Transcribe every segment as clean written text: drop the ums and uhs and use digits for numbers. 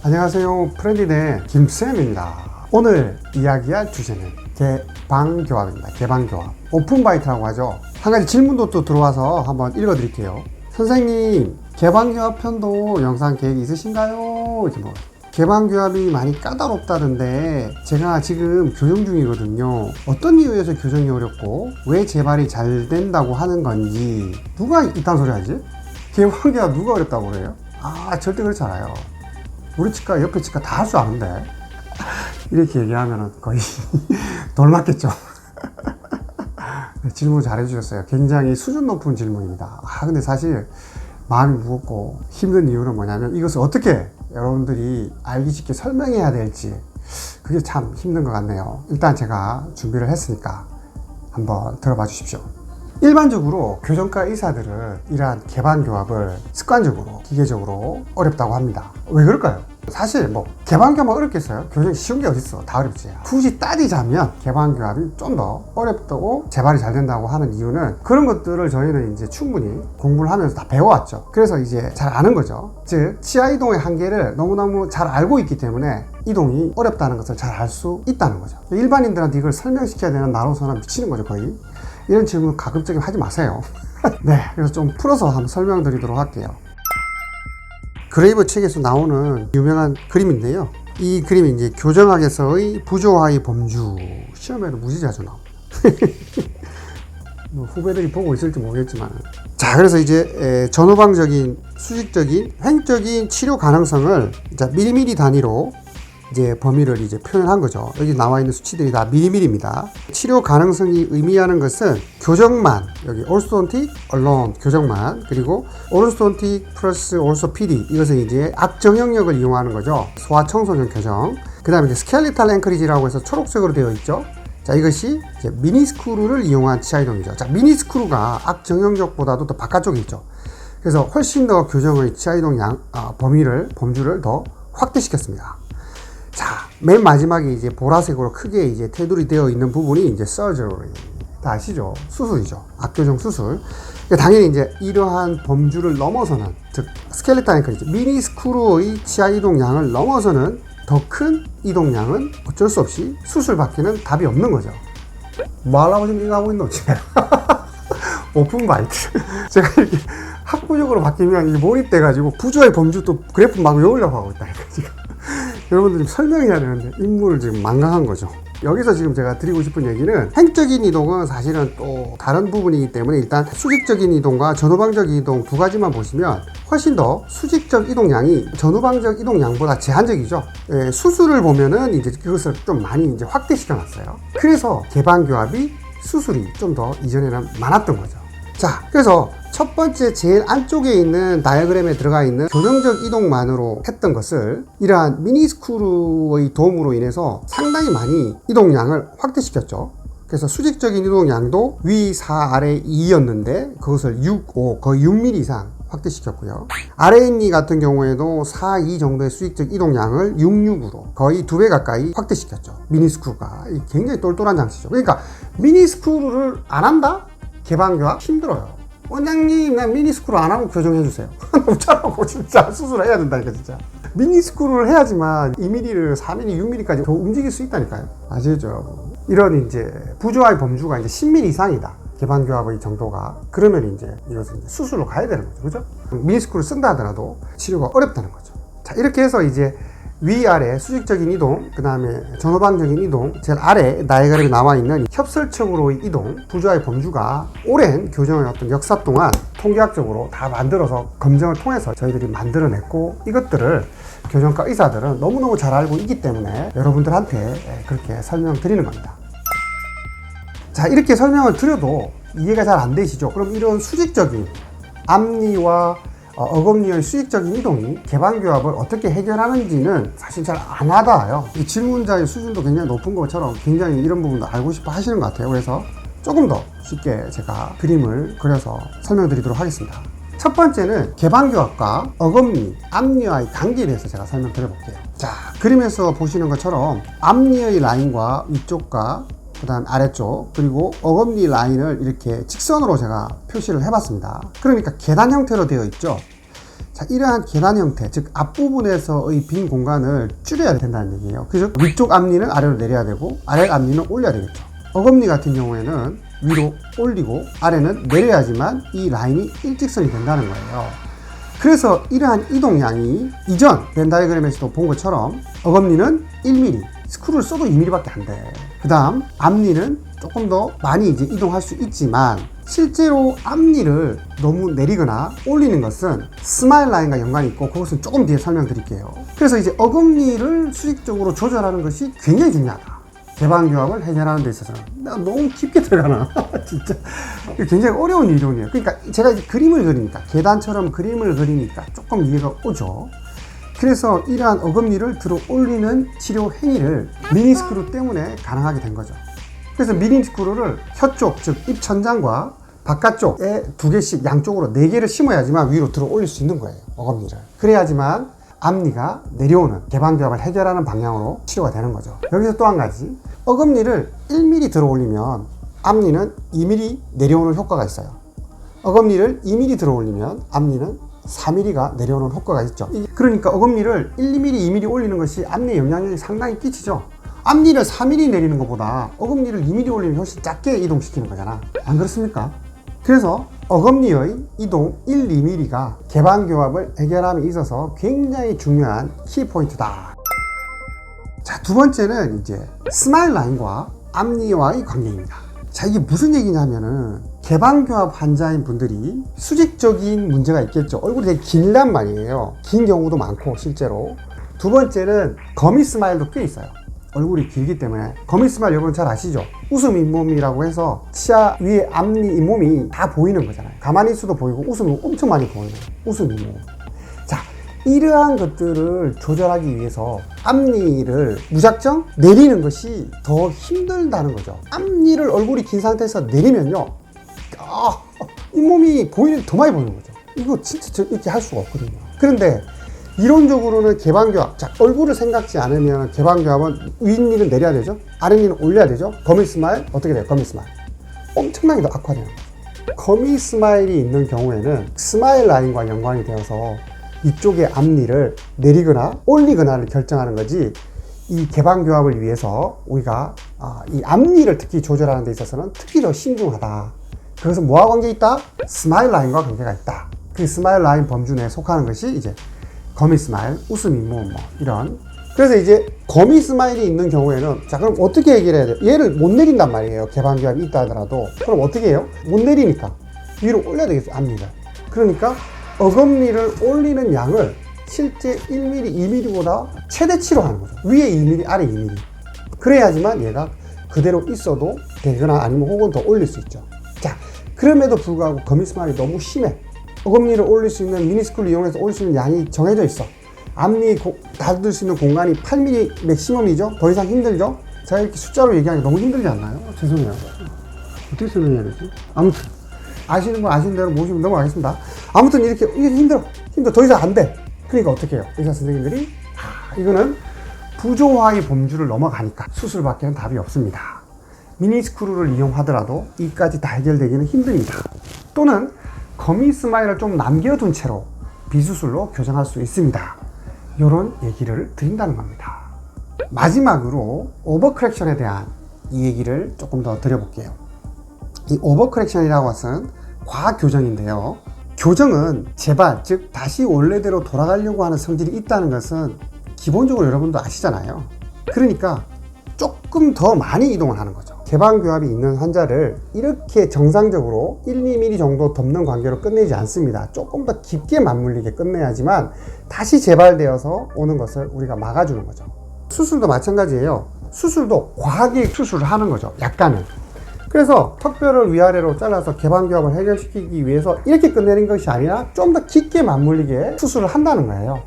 안녕하세요. 프렌디네 김쌤입니다. 오늘 이야기할 주제는 개방교합입니다. 개방교합. 오픈바이트라고 하죠. 한 가지 질문도 또 들어와서 한번 읽어드릴게요. 선생님, 개방교합 편도 영상 계획 있으신가요? 이렇게 뭐. 개방교합이 많이 까다롭다던데 제가 지금 교정 중이거든요. 어떤 이유에서 교정이 어렵고 왜 재발이 잘 된다고 하는 건지. 누가 이딴 소리 하지? 개방교합 누가 어렵다고 그래요? 절대 그렇지 않아요. 우리 치과 옆에 치과 다 할 줄 아는데 이렇게 얘기하면 거의 돌 맞겠죠. 질문 잘 해주셨어요. 굉장히 수준 높은 질문입니다. 근데 사실 마음이 무겁고 힘든 이유는 뭐냐면 이것을 어떻게 여러분들이 알기 쉽게 설명해야 될지 그게 참 힘든 것 같네요. 일단 제가 준비를 했으니까 한번 들어봐 주십시오. 일반적으로 교정과 의사들은 이러한 개방교합을 습관적으로 기계적으로 어렵다고 합니다. 왜 그럴까요? 사실 개방교합 어렵겠어요? 교정이 쉬운 게 어딨어. 다 어렵지. 굳이 따지자면 개방교합이 좀 더 어렵다고 재발이 잘 된다고 하는 이유는 그런 것들을 저희는 이제 충분히 공부를 하면서 다 배워왔죠. 그래서 이제 잘 아는 거죠. 즉 치아 이동의 한계를 너무너무 잘 알고 있기 때문에 이동이 어렵다는 것을 잘 알 수 있다는 거죠. 일반인들한테 이걸 설명시켜야 되는 나로서는 미치는 거죠. 거의 이런 질문 가급적이면 하지 마세요. 네, 그래서 좀 풀어서 한번 설명드리도록 할게요. 그레이버 책에서 나오는 유명한 그림인데요. 이 그림이 이제 교정학에서의 부조화의 범주. 시험에도 무지 자주 나옵니다. 후배들이 보고 있을지 모르겠지만. 자, 그래서 이제 전후방적인, 수직적인, 횡적인 치료 가능성을 미리미리 단위로 이제 범위를 이제 표현한 거죠. 여기 나와 있는 수치들이 다 미리미리입니다. 치료 가능성이 의미하는 것은 교정만, 여기 orthodontic alone 교정만, 그리고 orthodontic plus orthopedic 이것은 이제 악정 영역을 이용하는 거죠. 소아 청소년 교정. 그 다음에 이제 skeletal anchorage라고 해서 초록색으로 되어 있죠. 자, 이것이 이제 미니스크루를 이용한 치아 이동이죠. 자, 미니스크루가 악정 영역보다도 더 바깥쪽에 있죠. 그래서 훨씬 더 교정의 치아 이동 범주를 더 확대시켰습니다. 자, 맨 마지막에 이제 보라색으로 크게 이제 테두리 되어 있는 부분이 이제 surgery. 다 아시죠? 수술이죠. 악교정 수술. 당연히 이제 이러한 범주를 넘어서는, 즉, 스켈레탈 앵커리지, 미니 스크루의 치아 이동량을 넘어서는 더 큰 이동량은 어쩔 수 없이 수술밖에는 답이 없는 거죠. 뭐 하려고 지금 이거 하고 있노, 지금? 오픈바이트. 제가 이렇게 학구적으로 바뀌면 이게 몰입돼가지고 부조의 범주 또 그래프 막 외우려고 하고 있다니까, 지금. 여러분들 지금 설명해야 되는데 인물을 지금 망각한 거죠. 여기서 지금 제가 드리고 싶은 얘기는 횡적인 이동은 사실은 또 다른 부분이기 때문에 일단 수직적인 이동과 전후방적 이동 두 가지만 보시면 훨씬 더 수직적 이동량이 전후방적 이동량보다 제한적이죠. 수술을 보면은 이제 그것을 좀 많이 이제 확대시켜 놨어요. 그래서 개방교합이 수술이 좀 더 이전에는 많았던 거죠. 자, 그래서 첫 번째 제일 안쪽에 있는 다이어그램에 들어가 있는 교정적 이동만으로 했던 것을 이러한 미니스크루의 도움으로 인해서 상당히 많이 이동량을 확대시켰죠. 그래서 수직적인 이동량도 위 4, 아래 2였는데 그것을 6, 5, 거의 6mm 이상 확대시켰고요. RNE 같은 경우에도 4, 2 정도의 수직적 이동량을 6, 6으로 거의 2배 가까이 확대시켰죠. 미니스크루가 굉장히 똘똘한 장치죠. 그러니까 미니스크루를 안 한다? 개방교합 힘들어요. 원장님, 난 미니스크루 안 하고 교정해주세요. 웃자라고 진짜 수술해야 된다니까, 진짜. 미니스크루를 해야지만 2mm를 4mm, 6mm까지 더 움직일 수 있다니까요. 아시죠? 이런 이제 부조화의 범주가 이제 10mm 이상이다. 개방교합의 정도가. 그러면 이제 이것은 이제 수술로 가야 되는 거죠. 그죠? 미니스크루를 쓴다 하더라도 치료가 어렵다는 거죠. 자, 이렇게 해서 이제 위아래 수직적인 이동, 그 다음에 전후방적인 이동, 제일 아래 다이어그램에 나와 있는 협설적으로의 이동, 부조화의 범주가 오랜 교정의 어떤 역사 동안 통계학적으로 다 만들어서 검증을 통해서 저희들이 만들어냈고 이것들을 교정과 의사들은 너무너무 잘 알고 있기 때문에 여러분들한테 그렇게 설명드리는 겁니다. 자, 이렇게 설명을 드려도 이해가 잘 안 되시죠? 그럼 이런 수직적인 앞니와 어금니의 수직적인 이동이 개방교합을 어떻게 해결하는지는 사실 잘 안 와닿아요. 이 질문자의 수준도 굉장히 높은 것처럼 굉장히 이런 부분도 알고 싶어 하시는 것 같아요. 그래서 조금 더 쉽게 제가 그림을 그려서 설명드리도록 하겠습니다. 첫 번째는 개방교합과 어금니, 앞니와의 관계에 대해서 제가 설명드려 볼게요. 자, 그림에서 보시는 것처럼 앞니의 라인과 위쪽과 그 다음 아래쪽 그리고 어금니 라인을 이렇게 직선으로 제가 표시를 해봤습니다. 그러니까 계단 형태로 되어 있죠. 자, 이러한 계단 형태, 즉 앞부분에서의 빈 공간을 줄여야 된다는 얘기예요. 그래서 위쪽 앞니는 아래로 내려야 되고 아래 앞니는 올려야 되겠죠. 어금니 같은 경우에는 위로 올리고 아래는 내려야지만 이 라인이 일직선이 된다는 거예요. 그래서 이러한 이동량이 이전 벤 다이어그램에서도 본 것처럼 어금니는 1mm, 스크루를 써도 2mm밖에 안 돼. 그 다음 앞니는 조금 더 많이 이제 이동할 수 있지만 실제로 앞니를 너무 내리거나 올리는 것은 스마일 라인과 연관이 있고 그것은 조금 뒤에 설명드릴게요. 그래서 이제 어금니를 수직적으로 조절하는 것이 굉장히 중요하다. 개방교합을 해결하는 데 있어서는. 내가 너무 깊게 들어가나? 진짜. 굉장히 어려운 이론이에요. 그러니까 제가 이제 그림을 그리니까, 계단처럼 그림을 그리니까 조금 이해가 오죠. 그래서 이러한 어금니를 들어 올리는 치료 행위를 미니스크루 때문에 가능하게 된 거죠. 그래서 미니스크루를 혀 쪽, 즉 입천장과 바깥쪽에 2개씩 양쪽으로 4개를 심어야지만 위로 들어 올릴 수 있는 거예요. 어금니를. 그래야지만 앞니가 내려오는 개방교합을 해결하는 방향으로 치료가 되는 거죠. 여기서 또 한 가지, 어금니를 1mm 들어 올리면 앞니는 2mm 내려오는 효과가 있어요. 어금니를 2mm 들어 올리면 앞니는 4mm가 내려오는 효과가 있죠. 그러니까 어금니를 1, 2mm, 2mm 올리는 것이 앞니에 영향력이 상당히 끼치죠. 앞니를 4mm 내리는 것보다 어금니를 2mm 올리면 훨씬 작게 이동시키는 거잖아. 안 그렇습니까? 그래서 어금니의 이동 1, 2mm가 개방교합을 해결함에 있어서 굉장히 중요한 키포인트다. 자, 두 번째는 이제 스마일 라인과 앞니와의 관계입니다. 자, 이게 무슨 얘기냐면은 개방교합 환자인 분들이 수직적인 문제가 있겠죠. 얼굴이 되게 길단 말이에요. 긴 경우도 많고 실제로. 두 번째는 거미 스마일도 꽤 있어요. 얼굴이 길기 때문에. 거미 스마일 여러분 잘 아시죠? 웃음 잇몸이라고 해서 치아 위에 앞니 잇몸이 다 보이는 거잖아요. 가만히 있어도 보이고 웃음이 엄청 많이 보이는 웃음 잇몸. 자, 이러한 것들을 조절하기 위해서 앞니를 무작정 내리는 것이 더 힘들다는 거죠. 앞니를 얼굴이 긴 상태에서 내리면요, 잇몸이 더 많이 보이는 거죠. 이거 진짜 이렇게 할 수가 없거든요. 그런데 이론적으로는 개방교합, 자, 얼굴을 생각지 않으면 개방교합은 윗니는 내려야 되죠, 아랫니는 올려야 되죠. 거미 스마일 어떻게 돼요? 거미 스마일 엄청나게 더 악화돼요. 거미 스마일이 있는 경우에는 스마일 라인과 연관이 되어서 이쪽의 앞니를 내리거나 올리거나를 결정하는 거지, 이 개방교합을 위해서 우리가 이 앞니를 특히 조절하는 데 있어서는 특히 더 신중하다. 그것은 뭐와 관계 있다? 스마일 라인과 관계가 있다. 그 스마일 라인 범주 내에 속하는 것이 이제 거미 스마일, 웃음 잇몸 뭐 이런. 그래서 이제 거미 스마일이 있는 경우에는, 자, 그럼 어떻게 해결해야 돼요? 얘를 못 내린단 말이에요. 개방교합이 있다 하더라도. 그럼 어떻게 해요? 못 내리니까 위로 올려야 되겠어요, 앞니를. 그러니까 어금니를 올리는 양을 실제 1mm, 2mm보다 최대치로 하는 거죠. 위에 2mm, 아래 2mm. 그래야지만 얘가 그대로 있어도 되거나 아니면 혹은 더 올릴 수 있죠. 자, 그럼에도 불구하고 거미 스마일이 너무 심해. 어금니를 올릴 수 있는 미니스크를 이용해서 올릴 수 있는 양이 정해져 있어. 앞니 닫을 수 있는 공간이 8mm 맥시멈이죠. 더 이상 힘들죠. 제가 이렇게 숫자로 얘기하기 너무 힘들지 않나요? 죄송해요. 어떻게 설명해야 되지? 아무튼 아시는 분 아시는 대로 모시면 넘어가겠습니다. 아무튼 이렇게 힘들어. 더 이상 안 돼. 그러니까 어떻게 해요? 의사 선생님들이 이거는 부조화의 범주를 넘어가니까 수술밖에는 답이 없습니다. 미니스크루를 이용하더라도 이까지 다 해결되기는 힘듭니다. 또는 거미 스마일을 좀 남겨둔 채로 비수술로 교정할 수 있습니다. 이런 얘기를 드린다는 겁니다. 마지막으로 오버크렉션에 대한 이 얘기를 조금 더 드려볼게요. 이 오버크렉션이라고 해서는 과교정인데요. 교정은 재발, 즉 다시 원래대로 돌아가려고 하는 성질이 있다는 것은 기본적으로 여러분도 아시잖아요. 그러니까 조금 더 많이 이동을 하는 거죠. 개방교합이 있는 환자를 이렇게 정상적으로 1, 2mm 정도 덮는 관계로 끝내지 않습니다. 조금 더 깊게 맞물리게 끝내야지만 다시 재발되어서 오는 것을 우리가 막아주는 거죠. 수술도 마찬가지예요. 수술도 과하게 수술을 하는 거죠. 약간은. 그래서 턱뼈를 위아래로 잘라서 개방교합을 해결시키기 위해서 이렇게 끝내는 것이 아니라 좀 더 깊게 맞물리게 수술을 한다는 거예요.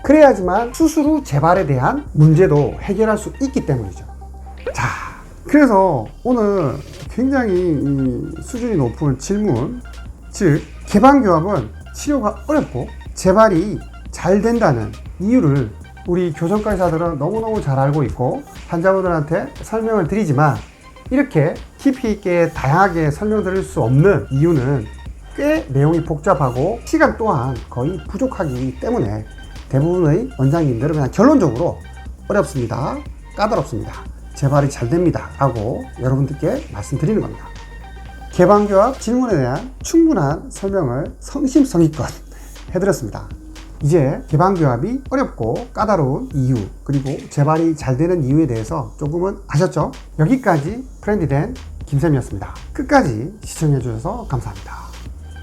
그래야지만 수술 후 재발에 대한 문제도 해결할 수 있기 때문이죠. 자, 그래서 오늘 굉장히 수준이 높은 질문, 즉 개방교합은 치료가 어렵고 재발이 잘 된다는 이유를 우리 교정과 의사들은 너무너무 잘 알고 있고 환자분들한테 설명을 드리지만, 이렇게 깊이 있게 다양하게 설명드릴 수 없는 이유는 꽤 내용이 복잡하고 시간 또한 거의 부족하기 때문에 대부분의 원장님들은 그냥 결론적으로 어렵습니다, 까다롭습니다, 재발이 잘 됩니다 라고 여러분들께 말씀드리는 겁니다. 개방교합 질문에 대한 충분한 설명을 성심성의껏 해드렸습니다. 이제 개방교합이 어렵고 까다로운 이유, 그리고 재발이 잘 되는 이유에 대해서 조금은 아셨죠? 여기까지 프렌디된 김쌤이었습니다. 끝까지 시청해 주셔서 감사합니다.